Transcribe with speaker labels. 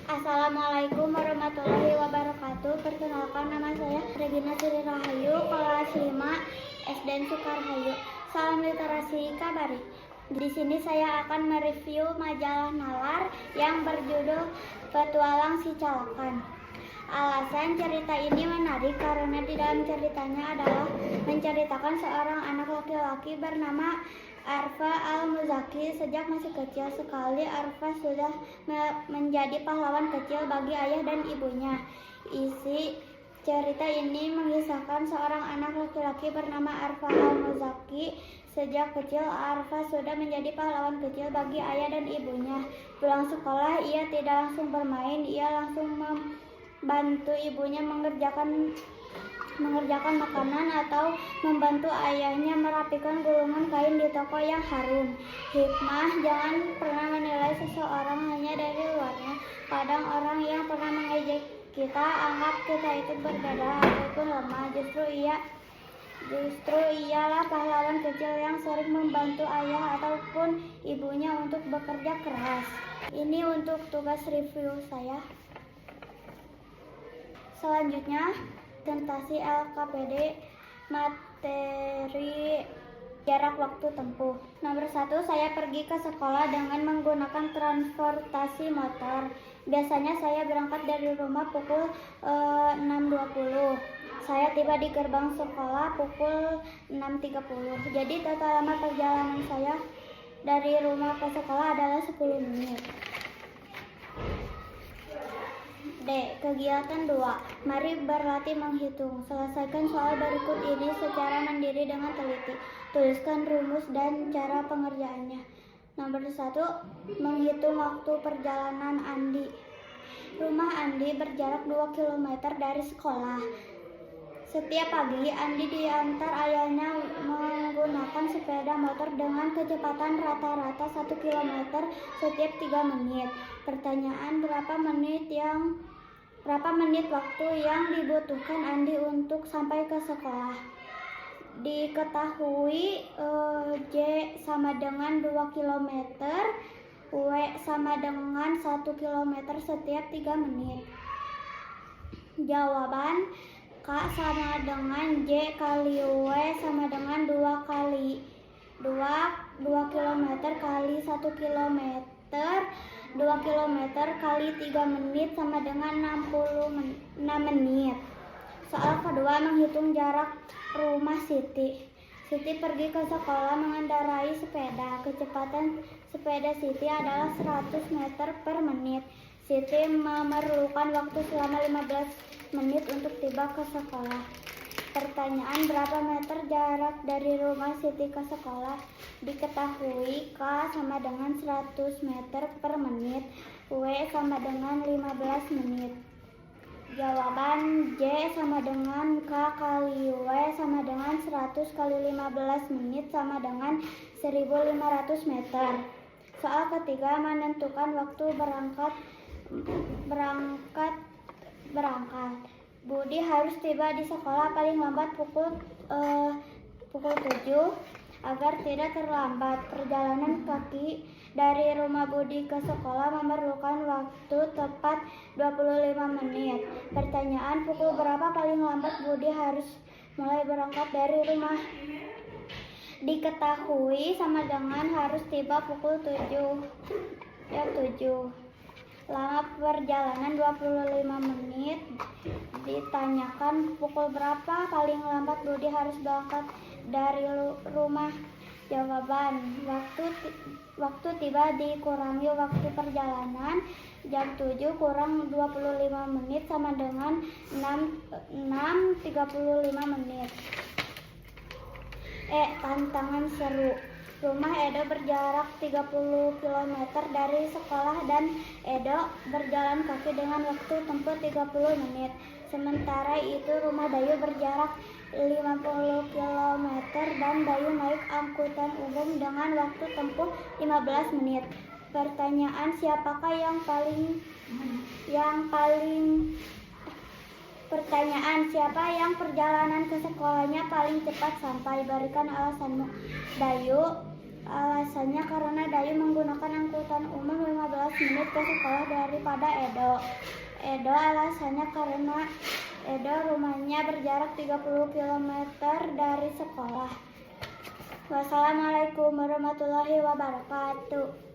Speaker 1: Assalamualaikum warahmatullahi wabarakatuh. Perkenalkan, nama saya Regina Sri Rahayu, kelas 5 SD Sukarhayu. Salam literasi kabari. Di sini saya akan mereview majalah Nalar yang berjudul Petualang Si Calakan. Alasan cerita ini menarik karena di dalam ceritanya adalah menceritakan seorang anak laki-laki bernama Arfa Al-Muzaki. Sejak masih kecil sekali, Arfa sudah menjadi pahlawan kecil bagi ayah dan ibunya. Isi cerita ini mengisahkan seorang anak laki-laki bernama Arfa Al-Muzaki. Sejak kecil, Arfa sudah menjadi pahlawan kecil bagi ayah dan ibunya. Pulang sekolah, ia tidak langsung bermain, ia langsung membantu ibunya mengerjakan makanan atau membantu ayahnya merapikan gulungan kain di toko yang harum. Hikmah: jangan pernah menilai seseorang hanya dari luarnya. Kadang orang yang pernah mengejek kita anggap kita itu berbeda ataupun lemah. Justru ialah pahlawan kecil yang sering membantu ayah ataupun ibunya untuk bekerja keras. Ini untuk tugas review saya. Selanjutnya, presentasi LKPD materi jarak waktu tempuh. Nomor 1, saya pergi ke sekolah dengan menggunakan transportasi motor. Biasanya saya berangkat dari rumah pukul 6.20. Saya tiba di gerbang sekolah pukul 6.30. Jadi total lama perjalanan saya dari rumah ke sekolah adalah 10 menit. D. Kegiatan 2. Mari berlatih menghitung. Selesaikan soal berikut ini secara mandiri dengan teliti. Tuliskan rumus dan cara pengerjaannya. Nomor 1. Menghitung waktu perjalanan Andi. Rumah Andi berjarak 2 km dari sekolah. Setiap pagi, Andi diantar ayahnya menggunakan sepeda motor dengan kecepatan rata-rata 1 km setiap 3 menit. Pertanyaan: berapa menit waktu yang dibutuhkan Andi untuk sampai ke sekolah? Diketahui J sama dengan 2 km, W sama dengan 1 km setiap 3 menit. Jawaban: K sama dengan J kali W sama dengan 2 km kali 1 km. 2 km kali 3 menit sama dengan 6 menit. Soal kedua, menghitung jarak rumah Siti. Siti pergi ke sekolah mengendarai sepeda. Kecepatan sepeda Siti adalah 100 meter per menit. Siti memerlukan waktu selama 15 menit untuk tiba ke sekolah. Pertanyaan: berapa meter jarak dari rumah Siti ke sekolah? Diketahui K sama dengan 100 meter per menit, W sama dengan 15 menit. Jawaban: J sama dengan K kali W sama dengan 100 kali 15 menit sama dengan 1500 meter. Soal ketiga, menentukan waktu berangkat. Budi harus tiba di sekolah paling lambat pukul 7 agar tidak terlambat. Perjalanan kaki dari rumah Budi ke sekolah memerlukan waktu tepat 25 menit. Pertanyaan: pukul berapa paling lambat Budi harus mulai berangkat dari rumah? Diketahui sama dengan harus tiba pukul 7. Lama perjalanan 25 menit. Ditanyakan pukul berapa paling lambat Budi harus berangkat dari rumah. Jawaban: waktu tiba dikurangi waktu perjalanan. Jam 7 kurang 25 menit sama dengan 6.35 menit. Tantangan seru. Rumah Edo berjarak 30 km dari sekolah dan Edo berjalan kaki dengan waktu tempuh 30 menit. Sementara itu rumah Dayu berjarak 50 km dan Dayu naik angkutan umum dengan waktu tempuh 15 menit. Pertanyaan: siapakah siapa yang perjalanan ke sekolahnya paling cepat sampai? Berikan alasanmu. Dayu, Alasannya karena Dayu menggunakan angkutan umum 15 menit ke sekolah daripada Edo. Edo alasannya karena Edo rumahnya berjarak 30 km dari sekolah. Wassalamualaikum warahmatullahi wabarakatuh.